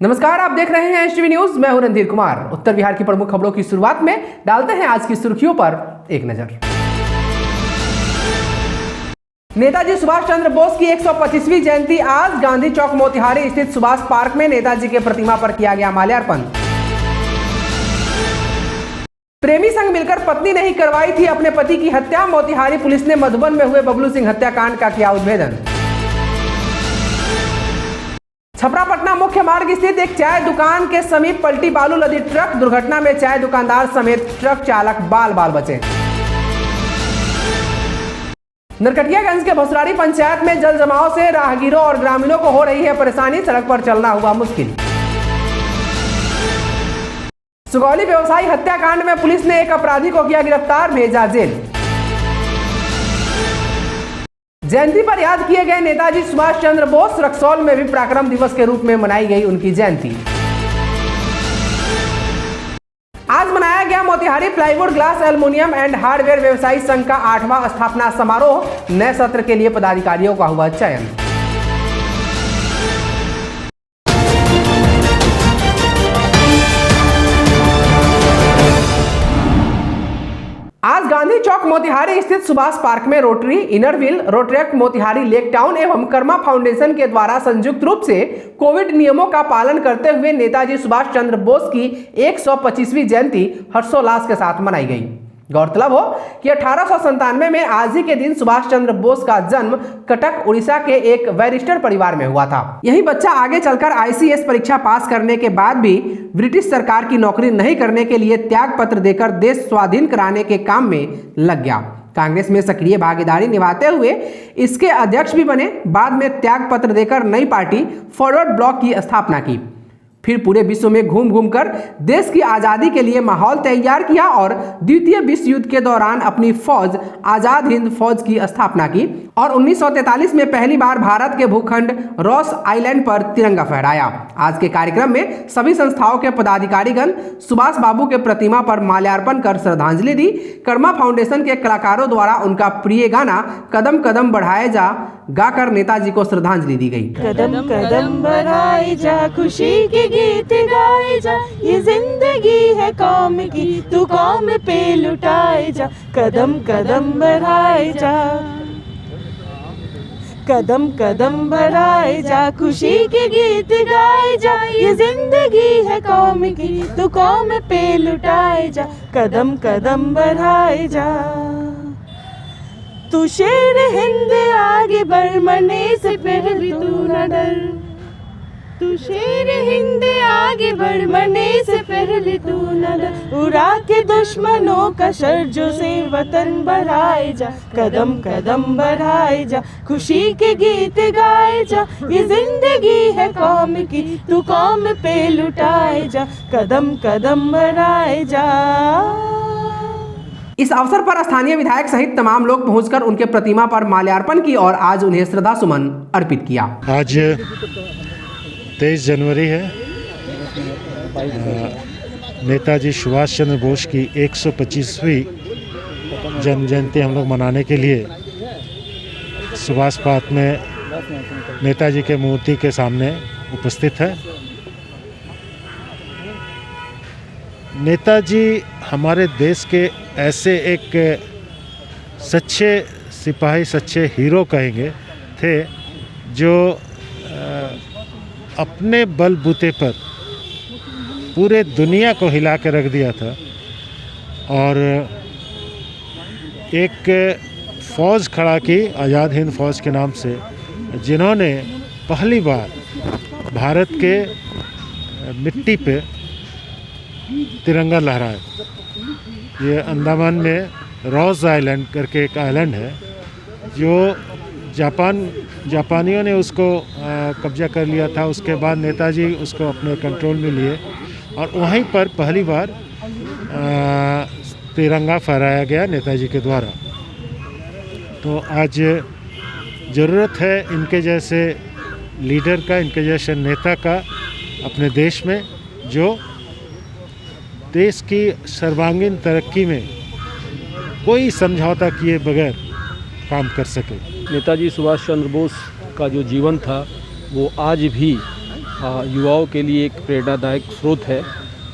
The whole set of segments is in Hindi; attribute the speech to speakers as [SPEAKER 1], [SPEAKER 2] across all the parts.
[SPEAKER 1] नमस्कार, आप देख रहे हैं एसटीवी न्यूज। मैं हूं रणधीर कुमार। उत्तर बिहार की प्रमुख खबरों की शुरुआत में डालते हैं आज की सुर्खियों पर एक नजर। नेताजी सुभाष चंद्र बोस की 125वीं जयंती आज गांधी चौक मोतिहारी स्थित सुभाष पार्क में नेताजी के प्रतिमा पर किया गया माल्यार्पण। प्रेमी संग मिलकर पत्नी ने ही करवाई थी अपने पति की हत्या। मोतिहारी पुलिस ने मधुबन में हुए बबलू सिंह हत्याकांड का किया उद्भेदन। छपरा पटना मुख्य मार्ग स्थित एक चाय दुकान के समीप पलटी बालू लदी ट्रक। दुर्घटना में चाय दुकानदार समेत ट्रक चालक बाल बाल बचे। नरकटियागंज के भसराड़ी पंचायत में जल जमाव से राहगीरों और ग्रामीणों को हो रही है परेशानी। सड़क पर चलना हुआ मुश्किल। सुगौली व्यवसायी हत्याकांड में पुलिस ने एक अपराधी को किया गिरफ्तार, भेजा जेल। जयंती पर याद किए गए नेताजी सुभाष चंद्र बोस। रक्सौल में भी पराक्रम दिवस के रूप में मनाई गई उनकी जयंती। आज मनाया गया Motihari plywood glass aluminium and hardware व्यवसायी संघ का 8वां स्थापना समारोह। नए सत्र के लिए पदाधिकारियों का हुआ चयन। आज गांधी चौक मोतिहारी स्थित सुभाष पार्क में rotary, Inner Wheel, Rotaract Motihari, lake town एवं कर्मा फाउंडेशन के द्वारा संयुक्त रूप से कोविड नियमों का पालन करते हुए नेताजी सुभाष चंद्र बोस की 125वीं जयंती हर्षोल्लास के साथ मनाई गई। गौरतलब हो कि 1897 में आज ही के दिन सुभाष चंद्र बोस का जन्म कटक उड़ीसा के एक बैरिस्टर परिवार में हुआ था। यही बच्चा आगे चलकर ICS परीक्षा पास करने के बाद भी ब्रिटिश सरकार की नौकरी नहीं करने के लिए त्याग पत्र देकर देश स्वाधीन कराने के काम में लग गया। कांग्रेस में सक्रिय भागीदारी निभाते हुए इसके अध्यक्ष भी बने। बाद में त्याग पत्र देकर नई पार्टी फॉरवर्ड ब्लॉक की स्थापना की। फिर पूरे विश्व में घूम घूम कर देश की आज़ादी के लिए माहौल तैयार किया और द्वितीय विश्व युद्ध के दौरान अपनी फौज आज़ाद हिंद फौज की स्थापना की और 1943 में पहली बार भारत के भूखंड रॉस आइलैंड पर तिरंगा फहराया। आज के कार्यक्रम में सभी संस्थाओं के पदाधिकारीगण सुभाष बाबू के प्रतिमा पर माल्यार्पण कर श्रद्धांजलि दी। कर्मा फाउंडेशन के कलाकारों द्वारा उनका प्रिय गाना कदम कदम बढ़ाए जा गाकर नेताजी को श्रद्धांजलि दी गई।
[SPEAKER 2] कदम कदम बढ़ाए जा, खुशी के गीत गाए जा, ये जिंदगी है कौम की, तू कौम पे लुटाए जा। कदम कदम बढ़ाए जा, कदम कदम बढ़ाए जा, खुशी के गीत गाए जा, ये जिंदगी है कौम की, तू कौम पे लुटाए जा। कदम कदम बढ़ाए जा, तू शेर हिंद आगे बढ़, मरने से पहले तू न डर। तू शेर हिंद आगे बढ़, मरने से पहले तू न डर। उड़ा के दुश्मनों का सर जो से वतन बढ़ाए जा। कदम कदम बढ़ाए जा, खुशी के गीत गाए जा, ये जिंदगी है कौम की, तू कौम पे लुटाए जा। कदम कदम बढ़ाए जा।
[SPEAKER 1] इस अवसर पर स्थानीय विधायक सहित तमाम लोग पहुंचकर उनके प्रतिमा पर माल्यार्पण की और आज उन्हें श्रद्धा सुमन अर्पित किया।
[SPEAKER 3] आज 23 जनवरी है। नेताजी सुभाष चंद्र बोस की 125वीं जन्म जयंती हम लोग मनाने के लिए सुभाष पार्क में नेताजी के मूर्ति के सामने उपस्थित है। नेताजी हमारे देश के ऐसे एक सच्चे सिपाही, सच्चे हीरो कहेंगे थे, जो अपने बलबूते पर पूरे दुनिया को हिला के रख दिया था और एक फ़ौज खड़ा की आज़ाद हिंद फ़ौज के नाम से, जिन्होंने पहली बार भारत के मिट्टी पे तिरंगा लहराया। ये अंडमान में रॉस आइलैंड करके एक आइलैंड है, जो जापानियों ने उसको कब्जा कर लिया था। उसके बाद नेताजी उसको अपने कंट्रोल में लिए और वहीं पर पहली बार तिरंगा फहराया गया नेताजी के द्वारा। तो आज ज़रूरत है इनके जैसे लीडर का, इनके जैसे नेता का अपने देश में, जो देश की सर्वांगीण तरक्की में कोई समझौता किए बगैर काम कर सके।
[SPEAKER 4] नेताजी सुभाष चंद्र बोस का जो जीवन था वो आज भी युवाओं के लिए एक प्रेरणादायक स्रोत है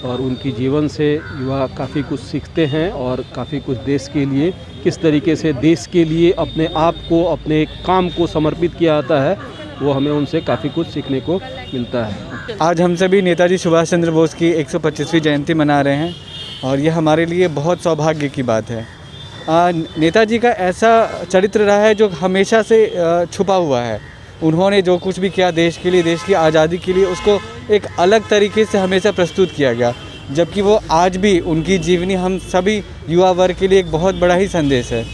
[SPEAKER 4] और उनकी जीवन से युवा काफ़ी कुछ सीखते हैं और काफ़ी कुछ देश के लिए किस तरीके से देश के लिए अपने आप को अपने काम को समर्पित किया जाता है, वो हमें उनसे काफ़ी कुछ सीखने को मिलता है।
[SPEAKER 5] आज हम सभी नेताजी सुभाष चंद्र बोस की 125वीं जयंती मना रहे हैं और यह हमारे लिए बहुत सौभाग्य की बात है। नेताजी का ऐसा चरित्र रहा है जो हमेशा से छुपा हुआ है। उन्होंने जो कुछ भी किया देश के लिए, देश की आज़ादी के लिए, उसको एक अलग तरीके से हमेशा प्रस्तुत किया गया, जबकि वो आज भी उनकी जीवनी हम सभी युवा वर्ग के लिए एक बहुत बड़ा ही संदेश है।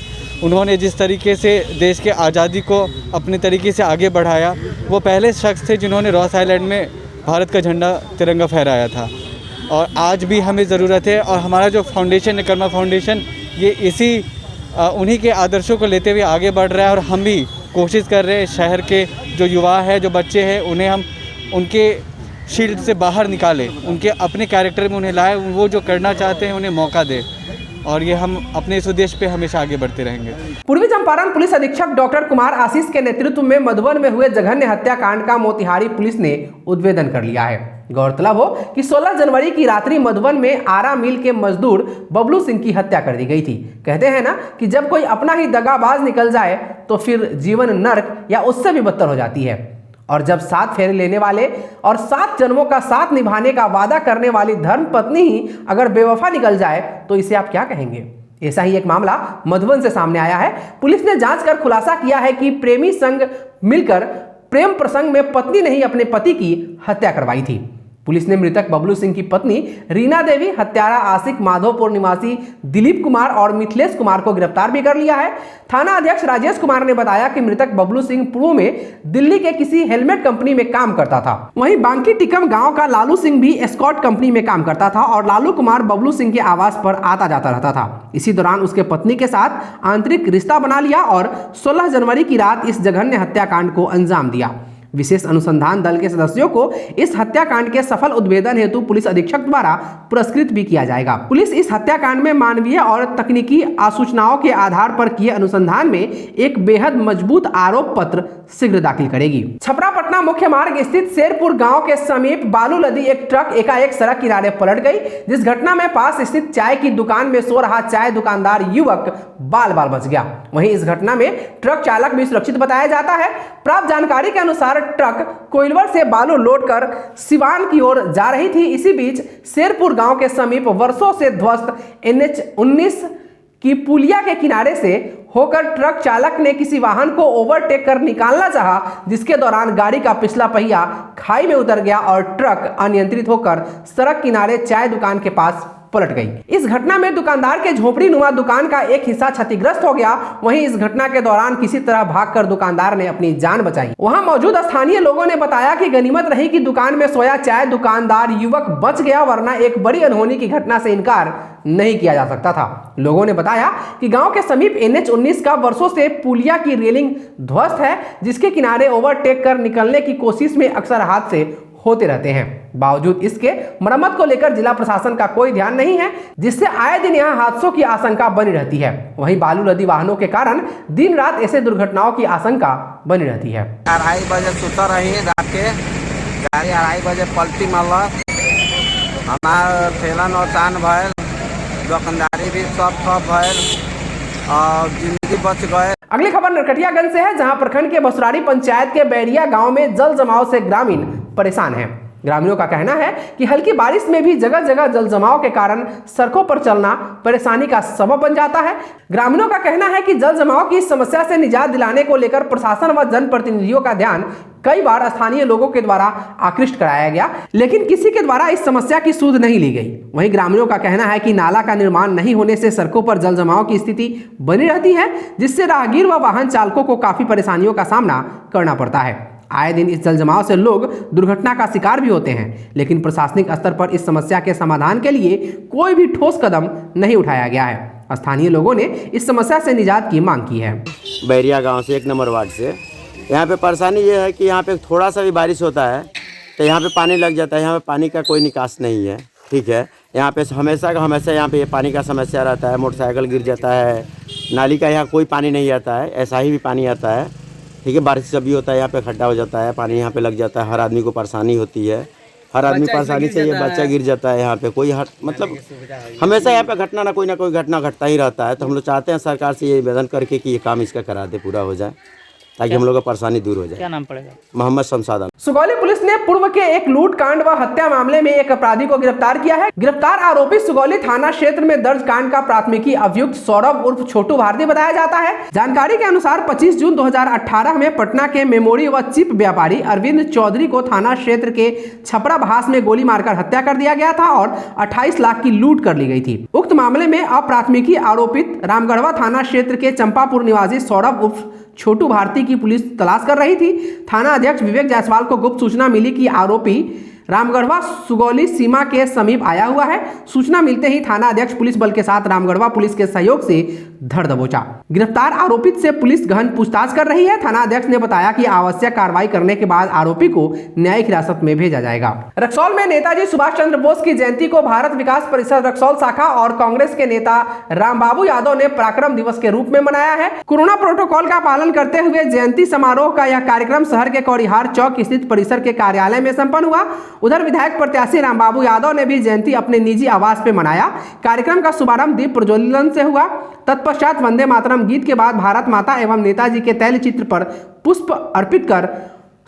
[SPEAKER 5] उन्होंने जिस तरीके से देश के आज़ादी को अपने तरीके से आगे बढ़ाया, वो पहले शख्स थे जिन्होंने रॉस आइलैंड में भारत का झंडा तिरंगा फहराया था और आज भी हमें ज़रूरत है। और हमारा जो फाउंडेशन है, कर्मा फाउंडेशन, ये उन्हीं के आदर्शों को लेते हुए आगे बढ़ रहा है और हम भी कोशिश कर रहे हैं शहर के जो युवा हैं, जो बच्चे हैं, उन्हें हम उनके शील्ड से बाहर निकालें, उनके अपने कैरेक्टर में उन्हें लाए, वो जो करना चाहते हैं उन्हें मौका दें और ये हम अपने इस उद्देश्य पे हमेशा आगे बढ़ते रहेंगे।
[SPEAKER 1] पूर्वी चंपारण पुलिस अधीक्षक डॉक्टर कुमार आशीष के नेतृत्व में मधुबन में हुए जघन्य हत्याकांड का मोतिहारी पुलिस ने उद्भेदन कर लिया है। गौरतलब हो कि 16 जनवरी की रात्रि मधुबन में आरा मिल के मजदूर बबलू सिंह की हत्या कर दी गई थी। कहते हैं ना कि जब कोई अपना ही दगाबाज निकल जाए तो फिर जीवन नर्क या उससे भी बदतर हो जाती है। और जब 7 फेरे लेने वाले और 7 जन्मों का साथ निभाने का वादा करने वाली धर्म पत्नी ही अगर बेवफा निकल जाए तो इसे आप क्या कहेंगे। ऐसा ही एक मामला मधुबन से सामने आया है। पुलिस ने जांच कर खुलासा किया है कि प्रेमी संग मिलकर प्रेम प्रसंग में पत्नी ने ही अपने पति की हत्या करवाई थी। पुलिस ने मृतक बबलू सिंह की पत्नी रीना देवी, हत्यारा आशिक माधोपुर निवासी दिलीप कुमार और मिथिलेश कुमार को गिरफ्तार भी कर लिया है। थाना अध्यक्ष राजेश कुमार ने बताया कि मृतक बबलू सिंह पूर्व में दिल्ली के किसी हेलमेट कंपनी में काम करता था। वहीं बांकी टिकम गांव का लालू सिंह भी एस्कॉर्ट कंपनी में काम करता था और लालू कुमार बबलू सिंह के आवास पर आता जाता रहता था। इसी दौरान उसके पत्नी के साथ आंतरिक रिश्ता बना लिया और 16 जनवरी की रात इस जघन्य हत्याकांड को अंजाम दिया। विशेष अनुसंधान दल के सदस्यों को इस हत्याकांड के सफल उद्भेदन हेतु पुलिस अधीक्षक द्वारा पुरस्कृत भी किया जाएगा। पुलिस इस हत्याकांड में मानवीय और तकनीकी आसूचनाओं के आधार पर किए अनुसंधान में एक बेहद मजबूत आरोप पत्र शीघ्र दाखिल करेगी। छपरा पटना मुख्य मार्ग स्थित शेरपुर गांव के समीप बालू लदी एक ट्रक एकाएक सड़क किनारे पलट गई, जिस घटना में पास स्थित चाय की दुकान में सो रहा चाय दुकानदार युवक बाल बाल बच गया। वहीं इस घटना में ट्रक चालक भी सुरक्षित बताया जाता है। प्राप्त जानकारी के अनुसार ट्रक कोइलवर से बालू लोड कर सिवान की ओर जा रही थी। इसी बीच शेरपुर गांव के समीप वर्षों से ध्वस्त NH-19 की पुलिया के किनारे से होकर ट्रक चालक ने किसी वाहन को ओवरटेक कर निकालना चाहा, जिसके दौरान गाड़ी का पिछला पहिया खाई में उतर गया और ट्रक अनियंत्रित होकर सड़क किनारे चाय दुकान के पास पलट गई। इस घटना में दुकानदार के झोपड़ी नुमा दुकान का एक हिस्सा क्षतिग्रस्त हो गया। वहीं इस घटना के दौरान किसी तरह भागकर दुकानदार ने अपनी जान बचाई। वहां मौजूद स्थानीय लोगों ने बताया कि गनीमत रही कि दुकान में सोया चाय दुकानदार युवक बच गया, वरना एक बड़ी अनहोनी की घटना से इनकार नहीं किया जा सकता था। लोगों ने बताया कि गांव के समीप NH-19 का वर्षों से पुलिया की रेलिंग ध्वस्त है, जिसके किनारे ओवरटेक कर निकलने की कोशिश में अक्सर हादसे होते रहते हैं। बावजूद इसके मरम्मत को लेकर जिला प्रशासन का कोई ध्यान नहीं है, जिससे आए दिन यहां हादसों की आशंका बनी रहती है। वहीं बालू लदी वाहनों के कारण दिन रात ऐसे दुर्घटनाओं की आशंका बनी रहती है।
[SPEAKER 6] 2:30 बजे सुता रही रात के, गाड़ी 2:30 बजे पलटी मारल, हमार ठेला नुकसान भयल, दुकानदारी भी सब ठप भयल और जिंदगी बच गए।
[SPEAKER 1] अगली खबर नरकटियागंज से है, जहां प्रखंड के बसुरारी पंचायत के बैरिया गांव में जल जमाव से ग्रामीण परेशान हैं। ग्रामीणों का कहना है कि हल्की बारिश में भी जगह जगह जल जमाव के कारण सड़कों पर चलना परेशानी का सबब बन जाता है। ग्रामीणों का कहना है कि जल जमाव की समस्या से निजात दिलाने को लेकर प्रशासन व जनप्रतिनिधियों का ध्यान कई बार स्थानीय लोगों के द्वारा आकृष्ट कराया गया, लेकिन किसी के द्वारा इस समस्या की सूझ नहीं ली गई। वहीं ग्रामीणों का कहना है कि नाला का निर्माण नहीं होने से सड़कों पर जल जमाव की स्थिति बनी रहती है, जिससे राहगीर व वाहन चालकों को काफी परेशानियों का सामना करना पड़ता है। आए दिन इस जल जमाव से लोग दुर्घटना का शिकार भी होते हैं, लेकिन प्रशासनिक स्तर पर इस समस्या के समाधान के लिए कोई भी ठोस कदम नहीं उठाया गया है। स्थानीय लोगों ने इस समस्या से निजात की मांग की है।
[SPEAKER 7] बैरिया गांव से 1 नंबर वार्ड से यहाँ पे परेशानी ये है कि यहाँ पे थोड़ा सा भी बारिश होता है तो यहाँ पे पानी लग जाता है। यहाँ पे पानी का कोई निकास नहीं है, ठीक है। यहाँ पे हमेशा का हमेशा यहाँ पे पानी का समस्या रहता है, मोटरसाइकिल गिर जाता है, नाली का यहाँ कोई पानी नहीं आता है, ऐसा ही भी पानी आता है। ठीक है, बारिश जब भी होता है यहाँ पे खड्डा हो जाता है, पानी यहाँ पे लग जाता है, हर आदमी को परेशानी होती है, हर आदमी परेशानी से ये बच्चा गिर जाता है यहाँ पे, कोई मतलब हमेशा यहाँ पे घटना ना कोई घटना घटता ही रहता है। तो हम लोग चाहते हैं सरकार से ये निवेदन करके कि ये काम इसका करा दे, पूरा हो जाए, ताकि हम लोग का परेशानी दूर हो जाए।
[SPEAKER 8] क्या नाम पड़ेगा?
[SPEAKER 7] मोहम्मद शमशाद।
[SPEAKER 1] सुगौली पुलिस ने पूर्व के एक लूट कांड व हत्या मामले में एक अपराधी को गिरफ्तार किया है। गिरफ्तार आरोपी सुगौली थाना क्षेत्र में दर्ज कांड का प्राथमिकी अभियुक्त सौरभ उर्फ छोटू भारती बताया जाता है। जानकारी के अनुसार 25 जून 2018 में पटना के मेमोरी व चिप व्यापारी अरविंद चौधरी को थाना क्षेत्र के छपरा बहास में गोली मारकर हत्या कर दिया गया था और 28 लाख की लूट कर ली गई थी। उक्त मामले में अप्राथमिकी आरोपित रामगढ़वा थाना क्षेत्र के चंपापुर निवासी सौरभ उर्फ छोटू भारती की पुलिस तलाश कर रही थी। थाना अध्यक्ष विवेक जायसवाल को गुप्त सूचना मिली कि आरोपी रामगढ़वा सुगौली सीमा के समीप आया हुआ है। सूचना मिलते ही थाना अध्यक्ष पुलिस बल के साथ रामगढ़वा पुलिस के सहयोग से धर दबोचा। गिरफ्तार आरोपित से पुलिस गहन पूछताछ कर रही है। थाना अध्यक्ष ने बताया कि आवश्यक कार्रवाई करने के बाद आरोपी को न्यायिक हिरासत में भेजा जाएगा। रक्सौल में नेताजी सुभाष चंद्र बोस की जयंती को भारत विकास परिषद रक्सौल शाखा और कांग्रेस के नेता रामबाबू यादव ने पराक्रम दिवस के रूप में मनाया है। कोरोना प्रोटोकॉल का पालन करते हुए जयंती समारोह का यह कार्यक्रम शहर के कौड़िहार चौक स्थित परिसर के कार्यालय में संपन्न हुआ। उधर विधायक प्रत्याशी रामबाबू यादव ने भी जयंती अपने निजी आवास पे मनाया। कार्यक्रम का शुभारंभ दीप प्रज्वलन से हुआ। तत्पश्चात वंदे मातरम गीत के बाद भारत माता एवं नेताजी के तैल चित्र पर पुष्प अर्पित कर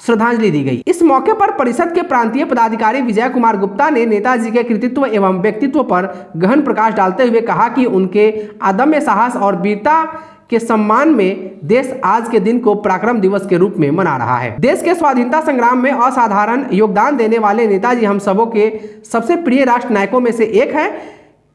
[SPEAKER 1] श्रद्धांजलि दी गई। इस मौके पर परिषद के प्रांतीय पदाधिकारी विजय कुमार गुप्ता ने नेताजी के कृतित्व एवं व्यक्तित्व पर गहन प्रकाश डालते हुए कहा कि उनके अदम्य साहस और वीरता के सम्मान में देश आज के दिन को पराक्रम दिवस के रूप में मना रहा है। देश के स्वाधीनता संग्राम में असाधारण योगदान देने वाले नेताजी हम सबों के सबसे प्रिय राष्ट्र नायकों में से एक हैं।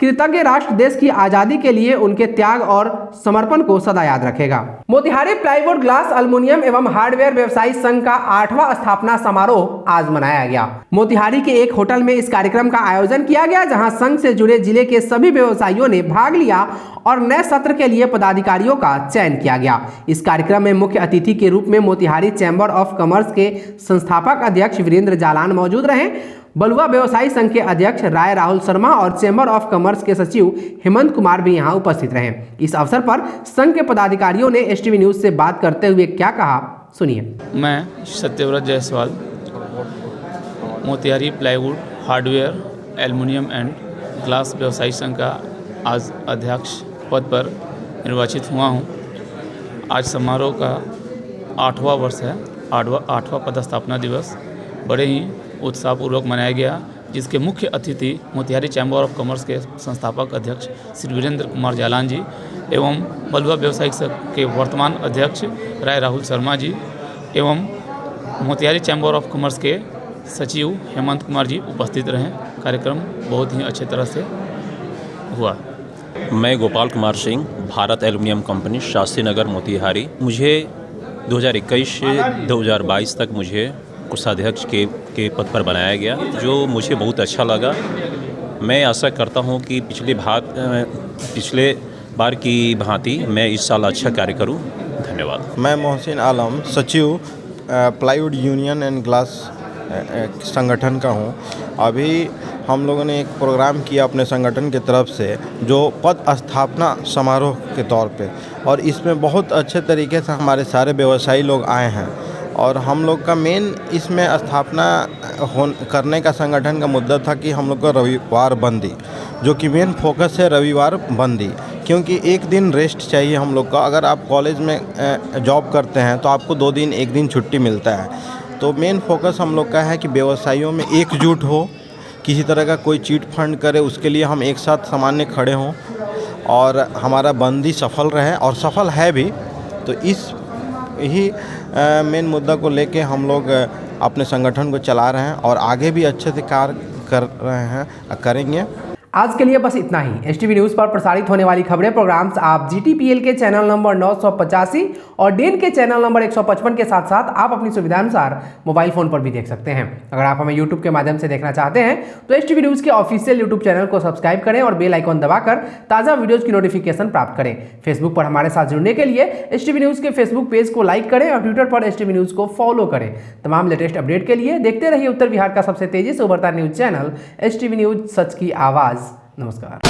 [SPEAKER 1] कृतज्ञ राष्ट्र देश की आजादी के लिए उनके त्याग और समर्पण को सदा याद रखेगा। मोतिहारी प्लाईवुड ग्लास एल्युमिनियम एवं हार्डवेयर व्यवसायी संघ का 8वां स्थापना समारोह आज मनाया गया। मोतिहारी के एक होटल में इस कार्यक्रम का आयोजन किया गया, जहां संघ से जुड़े जिले के सभी व्यवसायियों ने भाग लिया और नए सत्र के लिए पदाधिकारियों का चयन किया गया। इस कार्यक्रम में मुख्य अतिथि के रूप में मोतिहारी चैम्बर ऑफ कॉमर्स के संस्थापक अध्यक्ष वीरेंद्र जालान मौजूद रहे। बलुआ व्यवसायी संघ के अध्यक्ष राय राहुल शर्मा और चैम्बर ऑफ कॉमर्स के सचिव हेमंत कुमार भी यहां उपस्थित रहे। इस अवसर पर संघ के पदाधिकारियों ने एसटीवी न्यूज से बात करते हुए क्या कहा, सुनिए।
[SPEAKER 9] मैं Satyavrat Jaiswal Motihari plywood hardware aluminium and glass व्यवसायी संघ का आज अध्यक्ष पद पर निर्वाचित हुआ हूं। आज समारोह का 8वां वर्ष है, 8वां पदस्थापना दिवस बड़े ही उत्साहपूर्वक मनाया गया, जिसके मुख्य अतिथि मोतिहारी चैम्बर ऑफ कॉमर्स के संस्थापक अध्यक्ष श्री वीरेंद्र कुमार जालान जी एवं बलुआ व्यवसायिक संघ के वर्तमान अध्यक्ष राय राहुल शर्मा जी एवं मोतिहारी चैम्बर ऑफ कॉमर्स के सचिव हेमंत कुमार जी उपस्थित रहे। कार्यक्रम बहुत ही अच्छे तरह से हुआ।
[SPEAKER 10] मैं गोपाल कुमार सिंह, भारत एल्युमिनियम कंपनी, शास्त्री नगर, मोतिहारी। मुझे 2021 से 2022 तक मुझे कोषाध्यक्ष के पद पर बनाया गया, जो मुझे बहुत अच्छा लगा। मैं आशा करता हूं कि पिछले बार की भांति मैं इस साल अच्छा कार्य करूं। धन्यवाद।
[SPEAKER 11] मैं मोहसिन आलम, सचिव प्लाईवुड यूनियन एंड ग्लास संगठन का हूं। अभी हम लोगों ने एक प्रोग्राम किया अपने संगठन की तरफ से, जो पद स्थापना समारोह के तौर पे, और इसमें बहुत अच्छे तरीके से हमारे सारे व्यवसायी लोग आए हैं। और हम लोग का मेन इसमें स्थापना करने का संगठन का मुद्दा था कि हम लोग का रविवार बंदी, जो कि मेन फोकस है रविवार बंदी, क्योंकि एक दिन रेस्ट चाहिए हम लोग का। अगर आप कॉलेज में जॉब करते हैं तो आपको 2 दिन 1 दिन छुट्टी मिलता है। तो मेन फोकस हम लोग का है कि व्यवसायियों में एकजुट हो, किसी तरह का कोई चीट फंड करे, उसके लिए हम एक साथ सामान्य खड़े हों और हमारा बंदी सफल रहे, और सफल है भी। तो इस ही मेन मुद्दा को लेके हम लोग अपने संगठन को चला रहे हैं और आगे भी अच्छे से कार्य कर रहे हैं, करेंगे।
[SPEAKER 1] आज के लिए बस इतना ही। एसटीवी न्यूज पर प्रसारित होने वाली खबरें प्रोग्राम्स आप GTPL के चैनल नंबर 985 और डेन के चैनल नंबर 155 के साथ साथ आप अपनी सुविधानुसार मोबाइल फोन पर भी देख सकते हैं। अगर आप हमें यूट्यूब के माध्यम से देखना चाहते हैं तो एसटीवी न्यूज के ऑफिशियल यूट्यूब चैनल को सब्सक्राइब करें और बेल आइकॉन दबाकर ताज़ा वीडियोज की नोटिफिकेशन प्राप्त करें। फेसबुक पर हमारे साथ जुड़ने के लिए एसटीवी न्यूज के फेसबुक पेज को लाइक करें और ट्विटर पर एसटीवी न्यूज को फॉलो करें। तमाम लेटेस्ट अपडेट के लिए देखते रहिए उत्तर बिहार का सबसे तेजी से उभरता न्यूज चैनल एसटीवी न्यूज, सच की आवाज़। नमस्कार।